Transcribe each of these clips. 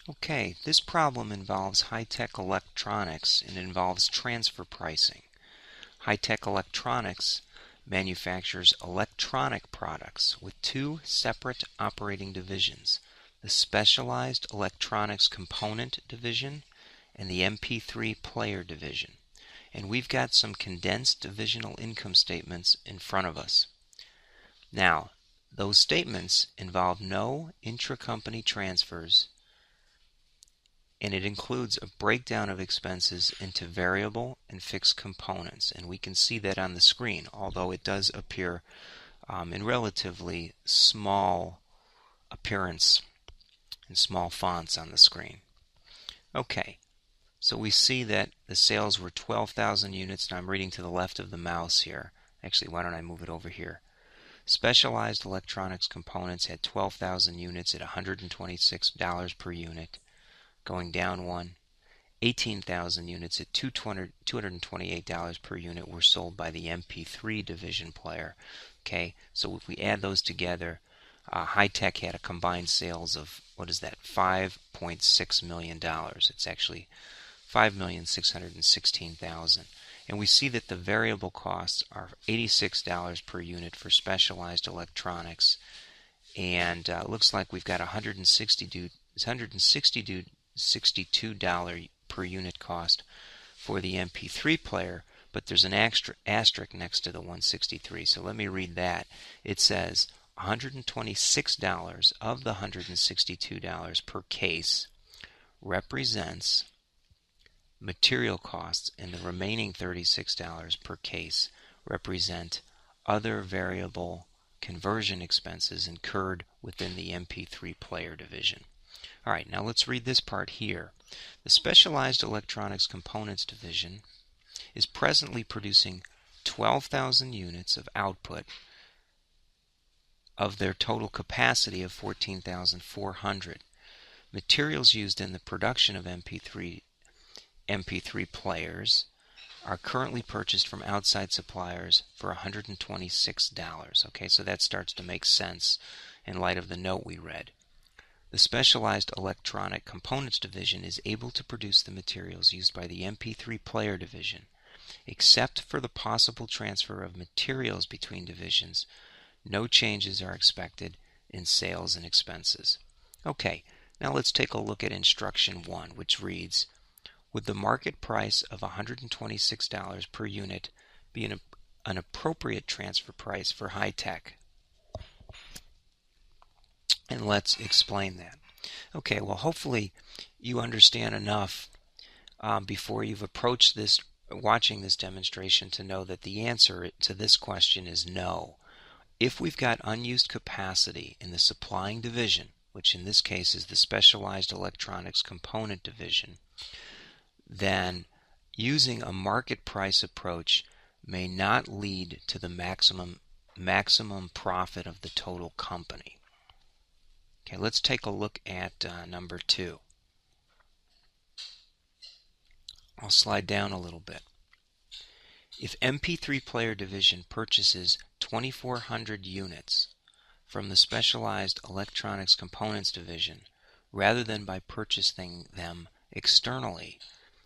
Okay, this problem involves high-tech electronics and involves transfer pricing. High-tech electronics manufactures electronic products with two separate operating divisions, the Specialized Electronics Component Division and the MP3 Player Division. And we've got some condensed divisional income statements in front of us. Now, those statements involve no intracompany transfers, and it includes a breakdown of expenses into variable and fixed components. And we can see that on the screen, although it does appear in relatively small appearance and small fonts on the screen. Okay, so we see that the sales were 12,000 units. Now I'm reading to the left of the mouse here. Actually, why don't I move it over here? Specialized Electronics Components had 12,000 units at $126 per unit. Going down one, 18,000 units at $228 per unit were sold by the MP3 division player. Okay, so if we add those together, high-tech had a combined sales of, what is that, $5.6 million. It's actually $5,616,000. And we see that the variable costs are $86 per unit for specialized electronics, and it looks like we've got $162 per unit cost for the MP3 player, but there's an asterisk next to the 163. So let me read that. It says $126 of the $162 per case represents material costs, and the remaining $36 per case represent other variable conversion expenses incurred within the MP3 player division. All right, now let's read this part here. The Specialized Electronics Components Division is presently producing 12,000 units of output of their total capacity of 14,400. Materials used in the production of MP3 players are currently purchased from outside suppliers for $126. Okay, so that starts to make sense in light of the note we read. The Specialized Electronic Components Division is able to produce the materials used by the MP3 Player Division. Except for the possible transfer of materials between divisions, no changes are expected in sales and expenses. Okay, now let's take a look at Instruction 1, which reads, would the market price of $126 per unit be an appropriate transfer price for high-tech? And let's explain that. Okay, well, hopefully you understand enough before you've approached this, watching this demonstration, to know that the answer to this question is no. If we've got unused capacity in the supplying division, which in this case is the Specialized Electronics Component Division, then using a market price approach may not lead to the maximum profit of the total company. Okay, let's take a look at number 2. I'll slide down a little bit. If MP3 Player Division purchases 2,400 units from the Specialized Electronics Components Division rather than by purchasing them externally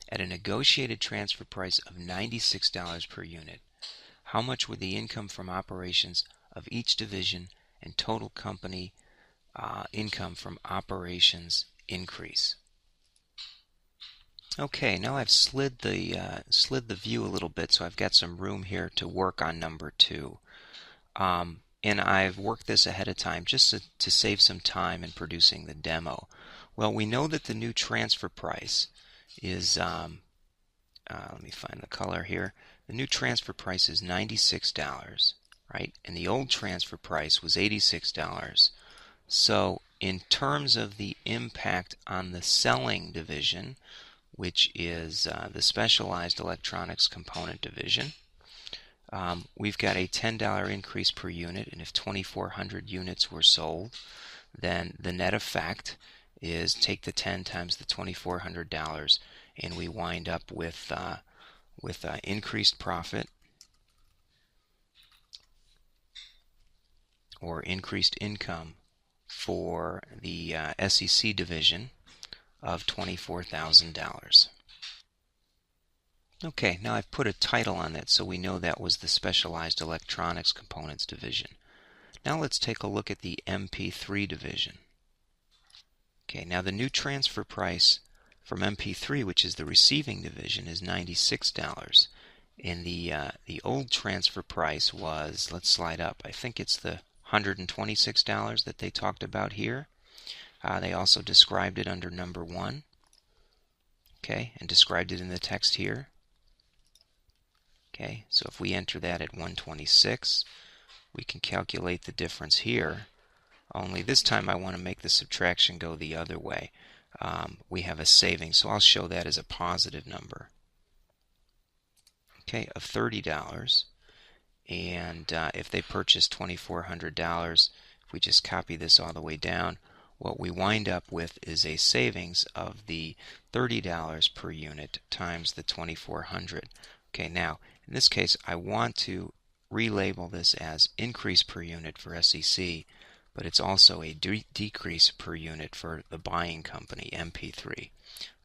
at a negotiated transfer price of $96 per unit, how much would the income from operations of each division and total company income from operations increase? Okay, now I've slid the view a little bit, so I've got some room here to work on number 2. And I've worked this ahead of time just to save some time in producing the demo. Well, we know that the new transfer price is, let me find the color here. The new transfer price is $96, right? And the old transfer price was $86. So in terms of the impact on the selling division, which is the Specialized Electronics Component Division, we've got a $10 increase per unit, and if 2,400 units were sold, then the net effect is take the 10 times the $2,400, and we wind up with increased profit or increased income for the SEC division of $24,000. Okay, now I've put a title on that so we know that was the Specialized Electronics Components division. Now let's take a look at the MP3 division. Okay, now the new transfer price from MP3, which is the receiving division, is $96. And the old transfer price was, let's slide up, I think it's the $126 that they talked about here. They also described it under number 1, okay, and described it in the text here. Okay, so if we enter that at 126, we can calculate the difference here. Only this time I want to make the subtraction go the other way. We have a savings, so I'll show that as a positive number. Okay, of $30. And if they purchase $2,400, if we just copy this all the way down, what we wind up with is a savings of the $30 per unit times the $2,400. Okay, now in this case I want to relabel this as increase per unit for SEC, but it's also a decrease per unit for the buying company, MP3.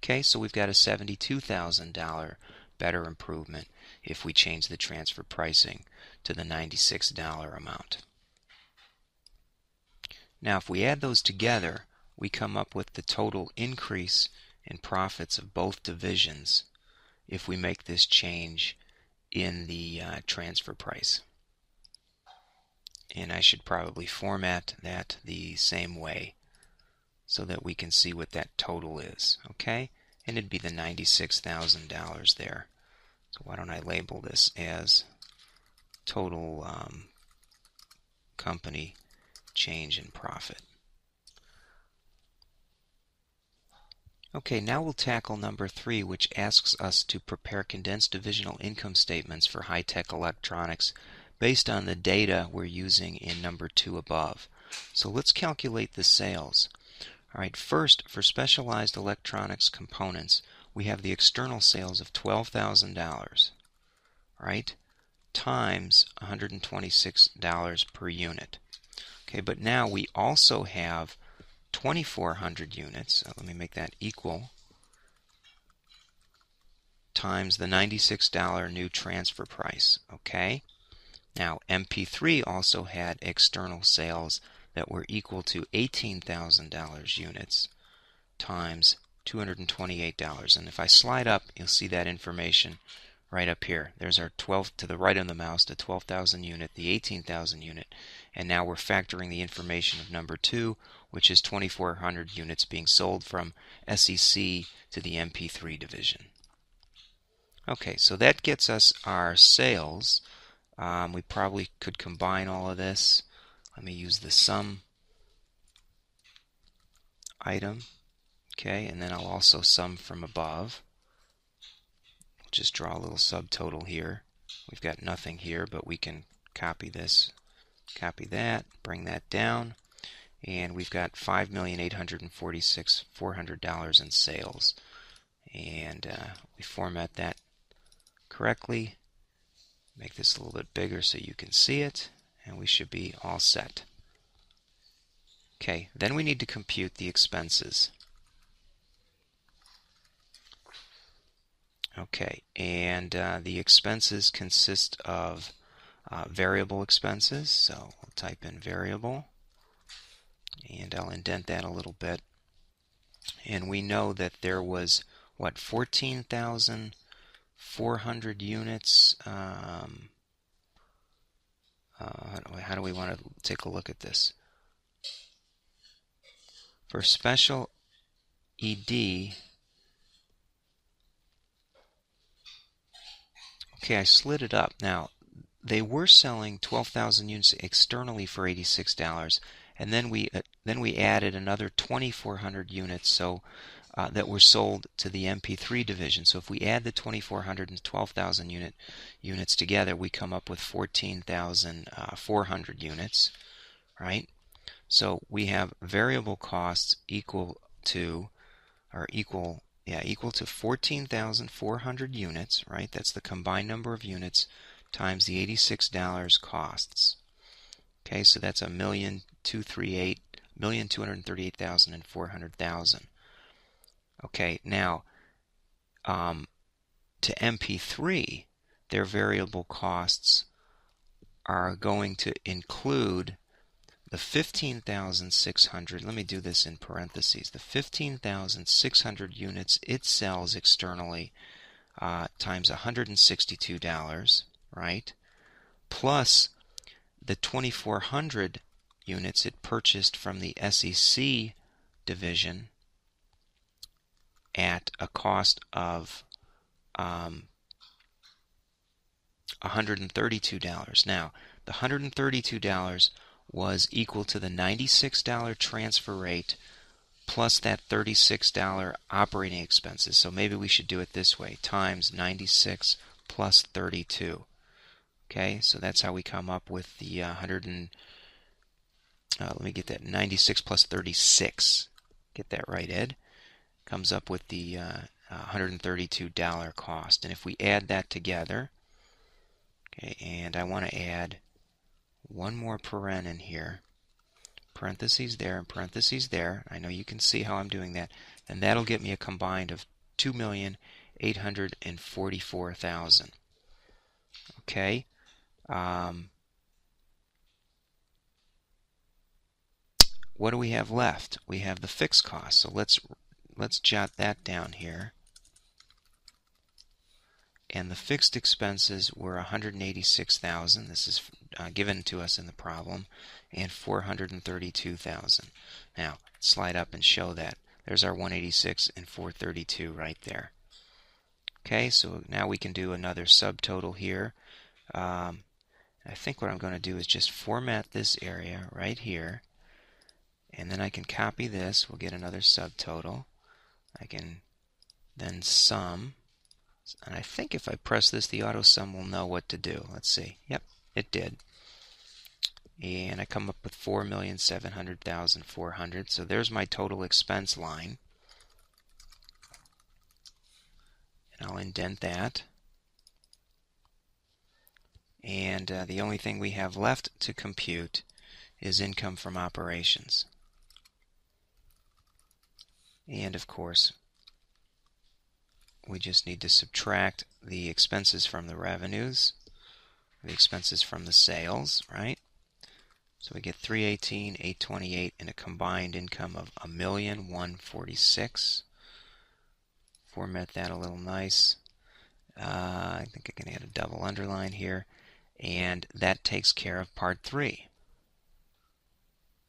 Okay, so we've got a $72,000 better improvement if we change the transfer pricing to the $96 amount. Now if we add those together, we come up with the total increase in profits of both divisions if we make this change in the transfer price. And I should probably format that the same way so that we can see what that total is. Okay, and it'd be the $96,000 there. So why don't I label this as total company change in profit. Okay, now we'll tackle number 3, which asks us to prepare condensed divisional income statements for high-tech electronics based on the data we're using in number 2 above. So let's calculate the sales. Alright, first, for specialized electronics components, we have the external sales of $12,000, right, times $126 per unit. Okay, but now we also have 2,400 units, let me make that equal, times the $96 new transfer price. Okay, now MP3 also had external sales that were equal to $18,000 units times $228. And if I slide up, you'll see that information right up here. There's our 12 to the right of the mouse, the 12,000 unit, the 18,000 unit, and now we're factoring the information of number 2, which is 2,400 units being sold from SEC to the MP3 division. Okay, so that gets us our sales. We probably could combine all of this. Let me use the sum item. Okay, and then I'll also sum from above. Just draw a little subtotal here. We've got nothing here, but we can copy this, copy that, bring that down, and we've got $5,846,400 in sales. And we format that correctly, make this a little bit bigger so you can see it, and we should be all set. Okay, then we need to compute the expenses. Okay, and the expenses consist of variable expenses, so we'll type in variable, and I'll indent that a little bit. And we know that there was, what, 14,400 units. How do we want to take a look at this? For special ED, okay, I slid it up. Now, they were selling 12,000 units externally for $86, and then we added another 2,400 units so that were sold to the MP3 division. So if we add the 2,400 and 12,000 units together, we come up with 14,400 units, right? So we have variable costs equal to 14,400 units, right? That's the combined number of units times the $86 costs. Okay, so that's 1,238,400,000. Okay, now to MP3, their variable costs are going to include the 15,600, let me do this in parentheses, the 15,600 units it sells externally times $162, right? Plus the 2,400 units it purchased from the SEC division at a cost of $132. Now, the $132 was equal to the $96 transfer rate plus that $36 operating expenses. So maybe we should do it this way, times 96 plus 32. Okay, so that's how we come up with the let me get that, 96 plus 36. Get that right, Ed. Comes up with the $132 cost. And if we add that together, okay, and I want to add one more paren in here, parentheses there and parentheses there. I know you can see how I'm doing that. And that'll get me a combined of 2,844,000. Okay. What do we have left? We have the fixed cost. So let's jot that down here. And the fixed expenses were 186,000. This is given to us in the problem, and 432,000. Now slide up and show that. There's our 186 and 432 right there. Okay, so now we can do another subtotal here. I think what I'm going to do is just format this area right here, and then I can copy this. We'll get another subtotal. I can then sum. And I think if I press this, the auto sum will know what to do. Let's see. Yep, it did. And I come up with 4,700,400. So there's my total expense line. And I'll indent that. And the only thing we have left to compute is income from operations. And of course, we just need to subtract the expenses from the revenues, the expenses from the sales, right? So we get 318,828 and a combined income of 1,146,000. Format that a little nice. I think I can add a double underline here, and that takes care of part 3.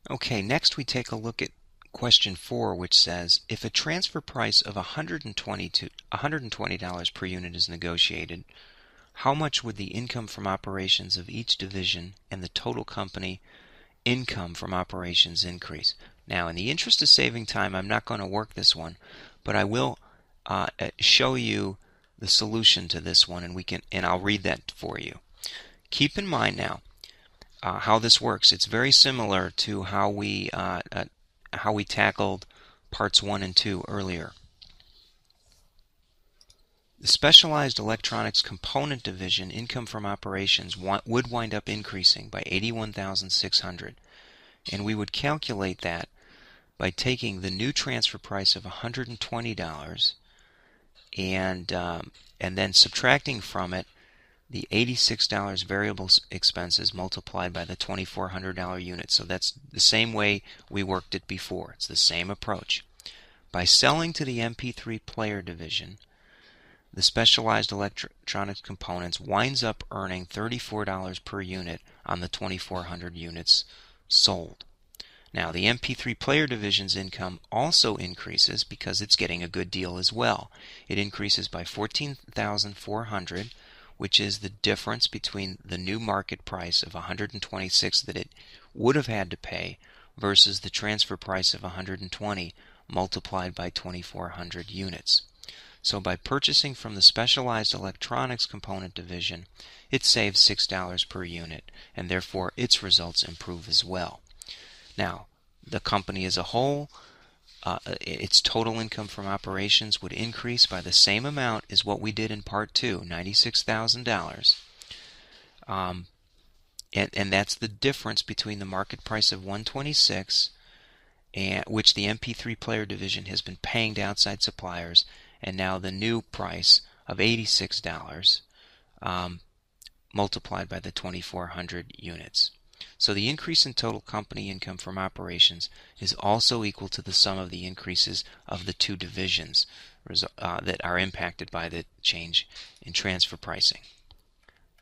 Okay, next we take a look at question 4, which says, if a transfer price of $120 per unit is negotiated, how much would the income from operations of each division and the total company income from operations increase? Now, in the interest of saving time, I'm not going to work this one, but I will show you the solution to this one, and I'll read that for you. Keep in mind now how this works. It's very similar to how we tackled parts 1 and 2 earlier. The Specialized Electronics Component Division income from operations would wind up increasing by $81,600, and we would calculate that by taking the new transfer price of $120 and then subtracting from it the $86 variable expenses multiplied by the $2,400 unit. So that's the same way we worked it before. It's the same approach. By selling to the MP3 player division, the Specialized Electronics Components winds up earning $34 per unit on the 2,400 units sold. Now, the MP3 player division's income also increases because it's getting a good deal as well. It increases by $14,400, which is the difference between the new market price of $126 that it would have had to pay versus the transfer price of $120 multiplied by 2,400 units. So by purchasing from the Specialized Electronics Component Division, it saves $6 per unit, and therefore its results improve as well. Now, the company as a whole, its total income from operations would increase by the same amount as what we did in Part 2, $96,000. And that's the difference between the market price of $126 and which the MP3 player division has been paying to outside suppliers, and now the new price of $86 multiplied by the 2,400 units. So the increase in total company income from operations is also equal to the sum of the increases of the two divisions that are impacted by the change in transfer pricing.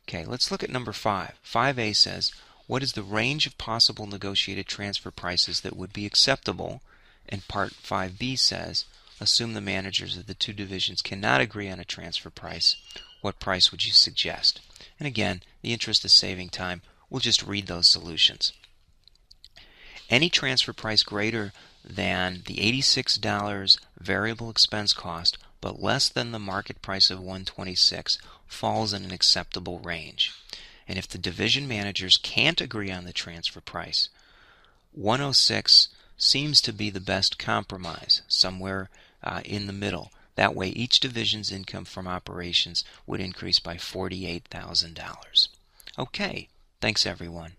Okay, let's look at number 5. 5A says, what is the range of possible negotiated transfer prices that would be acceptable? And part 5B says, assume the managers of the two divisions cannot agree on a transfer price. What price would you suggest? And again, the interest of saving time, we'll just read those solutions. Any transfer price greater than the $86 variable expense cost but less than the market price of $126 falls in an acceptable range. And if the division managers can't agree on the transfer price, $106 seems to be the best compromise, somewhere in the middle. That way each division's income from operations would increase by $48,000. Okay, thanks everyone.